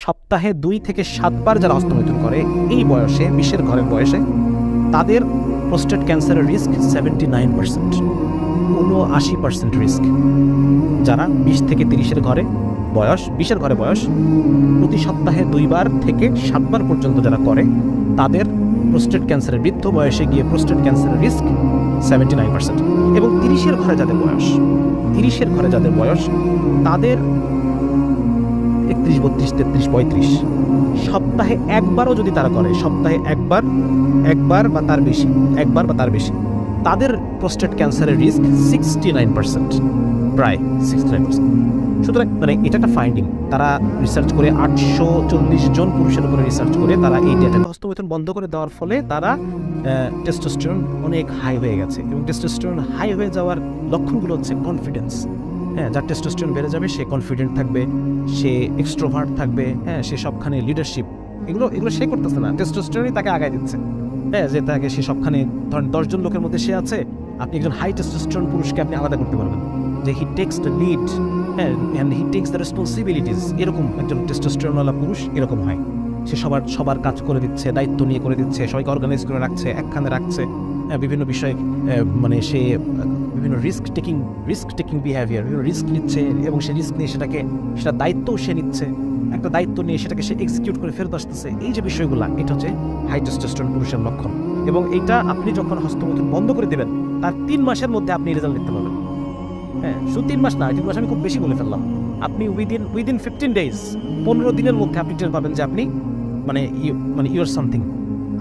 সপ্তাহে 2 থেকে 7 বার যারা হস্তমৈথুন করে এই বয়সে 20-এর ঘরের বয়সে তাদের প্রোস্টেট ক্যান্সারের রিস্ক 79%, 79% রিস্ক। যারা 20 থেকে 30-এর ঘরে বয়স, 20-এর ঘরে বয়স প্রতি সপ্তাহে 2 বার থেকে 7 বার পর্যন্ত যারা করে তাদের প্রোস্টেট ক্যান্সারের বৃদ্ধ বয়সে গিয়ে প্রোস্টেট ক্যান্সারের রিস্ক 79%। এবং 30-এর ঘরে যাদের বয়স, 30-এর ঘরে যাদের বয়স তাদের 31, 32, 33, 35 সপ্তাহে একবারও যদি তারা করে, সপ্তাহে একবার বা তার বেশি, তাদের প্রোস্টেট ক্যান্সারের রিস্ক 69%, প্রায় 69%। সুতরাং মানে এটা একটা ফাইন্ডিং। তারা রিসার্চ করে 840 জন পুরুষের উপরে রিসার্চ করে তারা এই ডেটা হস্তমৈথুন বন্ধ করে দেওয়ার ফলে তারা টেস্টোস্টেরন অনেক হাই হয়ে গেছে। এবং টেস্টোস্টেরন হাই হয়ে যাওয়ার লক্ষণগুলো হচ্ছে কনফিডেন্স। হ্যাঁ, যার টেস্টোস্টেরন বেড়ে যাবে সে কনফিডেন্ট থাকবে, সে এক্সট্রোভার্ট থাকবে, হ্যাঁ, সে সবখানে লিডারশিপ, এগুলো সে করতেছে না, টেস্টোস্টেরনই তাকে আগায় দিচ্ছে। হ্যাঁ, যে তাকে সে সবখানে, ধরেন 10 জন লোকের মধ্যে সে আছে, আপনি একজন হাই টেস্টোস্টেরন পুরুষকে আপনি আলাদা করতে পারবেন, যে হি টেক্স দ্য লিড, হ্যাঁ, and he takes the responsibilities. এরকম একজন টেস্টোস্টেরনওয়ালা পুরুষ এরকম হয়, সে সবার কাজ করে দিচ্ছে, দায়িত্ব নিয়ে করে দিচ্ছে, সবাইকে অর্গানাইজ করে রাখছে, একখানে রাখছে, বিভিন্ন বিষয়ে মানে সে বিভিন্ন রিস্ক টেকিং বিহেভিয়ার, বিভিন্ন রিস্ক নিচ্ছে এবং সে রিস্ক নিয়ে সেটা দায়িত্বও সে নিচ্ছে, একটা দায়িত্ব নিয়ে সেটাকে সে এক্সিকিউট করে ফেরত আসতেছে। এই যে বিষয়গুলো, এটা হচ্ছে হাই টেস্টোস্টেরন পুরুষের লক্ষণ। এবং এইটা আপনি যখন হস্তমৈথুন বন্ধ করে দেবেন তার 3 মাসের মধ্যে আপনি রেজাল্ট দেখতে পাবেন। হ্যাঁ, শুধু 3 মাস না, 3 মাস আমি খুব বেশি বলে ফেললাম। আপনি উইদিন 15 ডেজ, 15 দিনের মধ্যে আপনি টের পাবেন যে আপনি মানে ইউর সামথিং।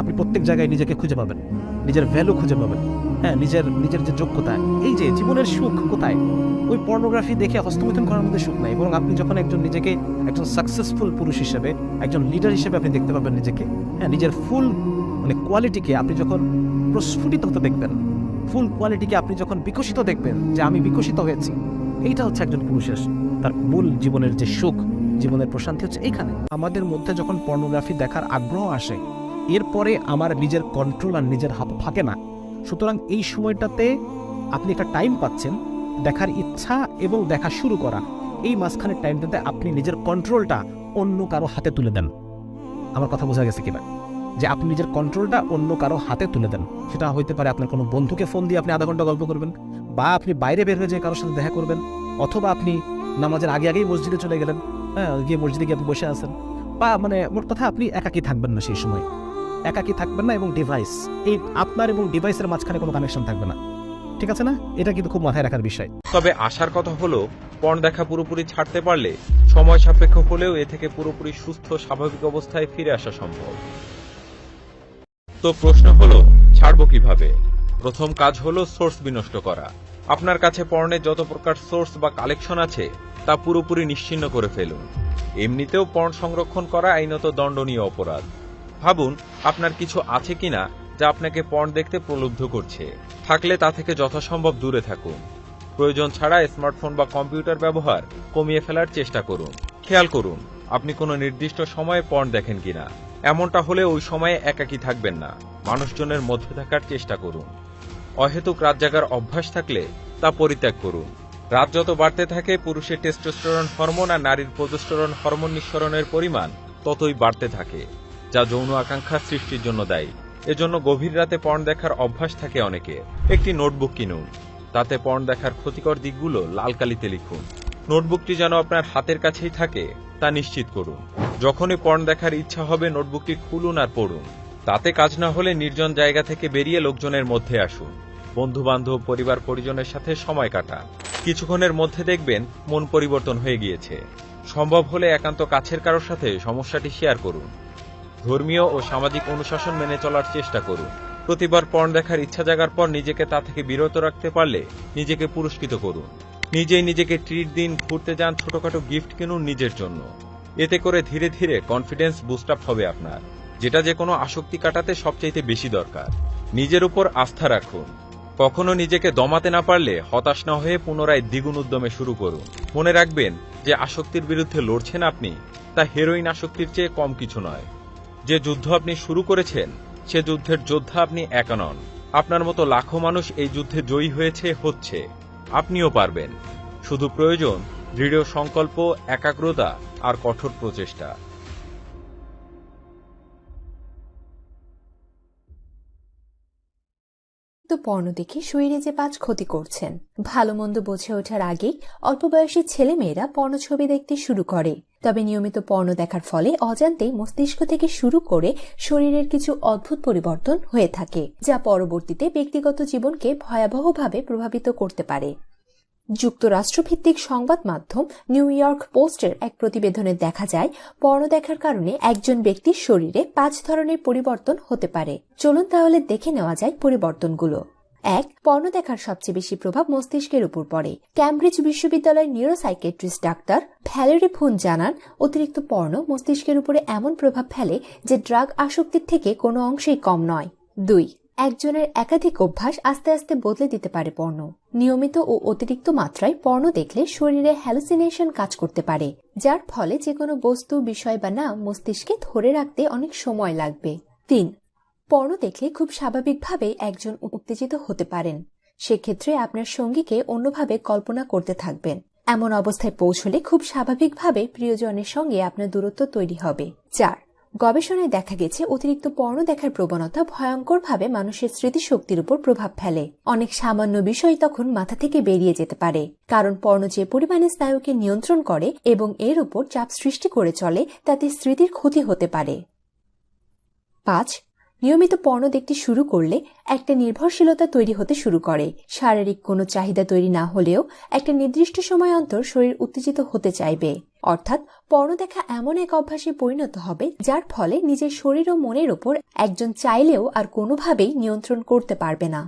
আপনি প্রত্যেক জায়গায় নিজেকে খুঁজে পাবেন, নিজের ভ্যালু খুঁজে পাবেন। হ্যাঁ, নিজের যে যোগ্যতা, এই যে জীবনের সুখ কোথায়, ওই পর্নোগ্রাফি দেখে হস্তমৈথুন করার মধ্যে সুখ নাই। এবং আপনি যখন নিজেকে একজন সাকসেসফুল পুরুষ হিসেবে, একজন লিডার হিসেবে আপনি দেখতে পাবেন নিজেকে, হ্যাঁ, নিজের ফুল মানে কোয়ালিটিকে আপনি যখন প্রস্ফুটিত হতে দেখবেন, ফুল কোয়ালিটিকে আপনি যখন বিকশিত দেখবেন যে আমি বিকশিত হয়েছি, এইটা হচ্ছে একজন পুরুষের তার মূল জীবনের যে সুখ, জীবনের প্রশান্তি হচ্ছে এইখানে। আমাদের মধ্যে যখন পর্নোগ্রাফি দেখার আগ্রহ আসে, এরপরে আমার নিজের কন্ট্রোল আর নিজের হাত থাকে না। সুতরাং এই সময়টাতে আপনি একটা টাইম পাচ্ছেন দেখার ইচ্ছা এবং দেখা শুরু করা, এই মাঝখানের টাইমটাতে আপনি নিজের কন্ট্রোলটা অন্য কারো হাতে তুলে দেন। আমার কথা বোঝা গেছে কিনা? যে আপনি নিজের কন্ট্রোলটা অন্য কারো হাতে তুলে দেন। সেটা হইতে পারে আপনার কোনো বন্ধুকে ফোন দিয়ে আপনি আধা ঘন্টা গল্প করবেন, বা আপনি বাইরে বের হয়ে যেয়ে কারোর সাথে দেখা করবেন, অথবা আপনি নামাজের আগেই মসজিদে চলে গেলেন, হ্যাঁ, গিয়ে মসজিদে গিয়ে আপনি বসে আছেন, বা মানে মোট কথা আপনি একাকী থাকবেন না, সেই সময় একাকী থাকবেন না। এবং ডিভাইস, এই আপনার এবং ডিভাইসের মাঝখানে কোনো কানেকশন থাকবে না, ঠিক আছে না? এটা কিন্তু খুব মাথায় রাখার বিষয়। তবে আশার কথা হলো, পর্ন দেখা পুরোপুরি ছাড়তে পারলে সময় সাপেক্ষ হলেও এ থেকে পুরোপুরি সুস্থ স্বাভাবিক অবস্থায় ফিরে আসা সম্ভব। তো প্রশ্ন হলো, ছাড়বো কিভাবে? প্রথম কাজ হলো সোর্স বিনষ্ট করা। আপনার কাছে পর্নের যত প্রকার সোর্স বা কালেকশন আছে তা পুরোপুরি নিশ্চিহ্ন করে ফেলুন। এমনিতেও পর্ন সংরক্ষণ করা আইনত দণ্ডনীয় অপরাধ। ভাবুন আপনার কিছু আছে কিনা যা আপনাকে পর্ন দেখতে প্রলুব্ধ করছে। থাকলে তা থেকে যথাসম্ভব দূরে থাকুন। প্রয়োজন ছাড়া স্মার্টফোন বা কম্পিউটার ব্যবহার কমিয়ে ফেলার চেষ্টা করুন। খেয়াল করুন আপনি কোনো নির্দিষ্ট সময়ে পর্ন দেখেন কিনা। এমনটা হলে ওই সময়ে একাকী থাকবেন না, মানুষজনের মধ্যে থাকার চেষ্টা করুন। অহেতুক রাত জাগার অভ্যাস থাকলে তা পরিত্যাগ করুন। রাত যত বাড়তে থাকে পুরুষের টেস্টোস্টেরন হরমোন আর নারীর প্রোজেস্টেরন হরমোন নিঃসরণের পরিমাণ ততই বাড়তে থাকে, যা যৌন আকাঙ্ক্ষা সৃষ্টির জন্য দায়ী। এজন্য গভীর রাতে পর্ন দেখার অভ্যাস থাকে অনেকের। একটি নোটবুক কিনুন, তাতে পর্ন দেখার ক্ষতিকর দিকগুলো লাল কালিতে লিখুন। নোটবুকটি যেন আপনার হাতের কাছেই থাকে তা নিশ্চিত করুন। যখনই পর্ন দেখার ইচ্ছা হবে নোটবুকটি খুলুন আর পড়ুন। তাতে কাজ না হলে নির্জন জায়গা থেকে বেরিয়ে লোকজনের মধ্যে আসুন। বন্ধু বান্ধব, পরিবার পরিজনের সাথে সময় কাটান। কিছুক্ষণের মধ্যে দেখবেন মন পরিবর্তন হয়ে গিয়েছে। সম্ভব হলে একান্ত কাছের কারোর সাথে সমস্যাটি শেয়ার করুন। ধর্মীয় ও সামাজিক অনুশাসন মেনে চলার চেষ্টা করুন। প্রতিবার পর্ন দেখার ইচ্ছা জাগার পর নিজেকে তা থেকে বিরত রাখতে পারলে নিজেকে পুরস্কৃত করুন। নিজেকে ট্রিট দিন, ঘুরতে যান, ছোটখাটো গিফট কিনুন নিজের জন্য। এতে করে ধীরে ধীরে কনফিডেন্স বুস্ট আপ হবে আপনার, যেটা যে কোনো আসক্তি কাটাতে সবচাইতে বেশি দরকার। নিজের উপর আস্থা রাখুন। কখনো নিজেকে দমাতে না পারলে হতাশ না হয়ে পুনরায় দ্বিগুণ উদ্যমে শুরু করুন। মনে রাখবেন যে আসক্তির বিরুদ্ধে লড়ছেন আপনি, তা হেরোইন আসক্তির চেয়ে কম কিছু নয়। যে যুদ্ধ আপনি শুরু করেছেন সে যুদ্ধের যোদ্ধা আপনি একা নন। আপনার মতো লাখো মানুষ এই যুদ্ধে জয়ী হচ্ছে। আপনিও পারবেন। শুধু প্রয়োজন দৃঢ় সংকল্প, একাগ্রতা আর কঠোর প্রচেষ্টা। তো পর্নো দেখে শরীরে যে 5 ক্ষতি করছেন। ভালো মন্দ বুঝে ওঠার আগেই অল্প বয়সী ছেলে মেয়েরা পর্ন ছবি দেখতে শুরু করে। তবে নিয়মিত পর্ন দেখার ফলে অজান্তেই মস্তিষ্ক থেকে শুরু করে শরীরের কিছু অদ্ভুত পরিবর্তন হয়ে থাকে, যা পরবর্তীতে ব্যক্তিগত জীবনকে ভয়াবহভাবে প্রভাবিত করতে পারে। যুক্তরাষ্ট্রভিত্তিক সংবাদ মাধ্যম নিউ ইয়র্ক পোস্টের এক প্রতিবেদনে দেখা যায়, পর্ন দেখার কারণে একজন ব্যক্তির শরীরে 5 ধরনের পরিবর্তন হতে পারে। চলুন তাহলে দেখে নেওয়া যায় পরিবর্তনগুলো। 1. পর্ন দেখার সবচেয়ে বেশি প্রভাব মস্তিষ্কের উপর পড়ে। ক্যামব্রিজ বিশ্ববিদ্যালয়ের নিউরোসাইকিয়াট্রিস্ট ডাক্তার ভ্যালেরি ফুন জানান, অতিরিক্ত পর্ন মস্তিষ্কের উপরে এমন প্রভাব ফেলে যে ড্রাগ আসক্তির থেকে কোনো অংশেই কম নয়। 2. একজনের একাধিক অভ্যাস আস্তে আস্তে বদলে দিতে পারে পর্ন। নিয়মিত ও অতিরিক্ত মাত্রায় পর্ন দেখলে শরীরে হ্যালুসিনেশন কাজ করতে পারে, যার ফলে যে কোনো বস্তু, বিষয় বা নাম মস্তিষ্কে ধরে রাখতে অনেক সময় লাগবে। 3. পর্ন দেখলে খুব স্বাভাবিকভাবে একজন উত্তেজিত হতে পারেন। সেক্ষেত্রে আপনার সঙ্গীকে অন্যভাবে কল্পনা করতে থাকবেন। এমন অবস্থায় পৌঁছলে খুব স্বাভাবিকভাবে প্রিয়জনের সঙ্গে আপনার দূরত্ব তৈরি হবে। 4. গবেষণায় দেখা গেছে, অতিরিক্ত পর্ন দেখার প্রবণতা ভয়ঙ্করভাবে মানুষের স্মৃতিশক্তির উপর প্রভাব ফেলে। অনেক সামান্য বিষয় তখন মাথা থেকে বেরিয়ে যেতে পারে, কারণ পর্ন যে পরিমাণে স্নায়ুকে নিয়ন্ত্রণ করে এবং এর উপর চাপ সৃষ্টি করে চলে, তাতে স্মৃতির ক্ষতি হতে পারে। 5. নিয়মিত পর্ন দেখতে শুরু করলে একটা নির্ভরশীলতা তৈরি হতে শুরু করে। শারীরিক কোনো চাহিদা তৈরি না হলেও একটা নির্দিষ্ট সময় অন্তর শরীর উত্তেজিত হতে চাইবে। অর্থাৎ পর্ন দেখা এমন এক অভ্যাসে পরিণত হবে, যার ফলে নিজের শরীর ও মনের উপর একজন চাইলেও আর কোনোভাবেই নিয়ন্ত্রণ করতে পারবে না।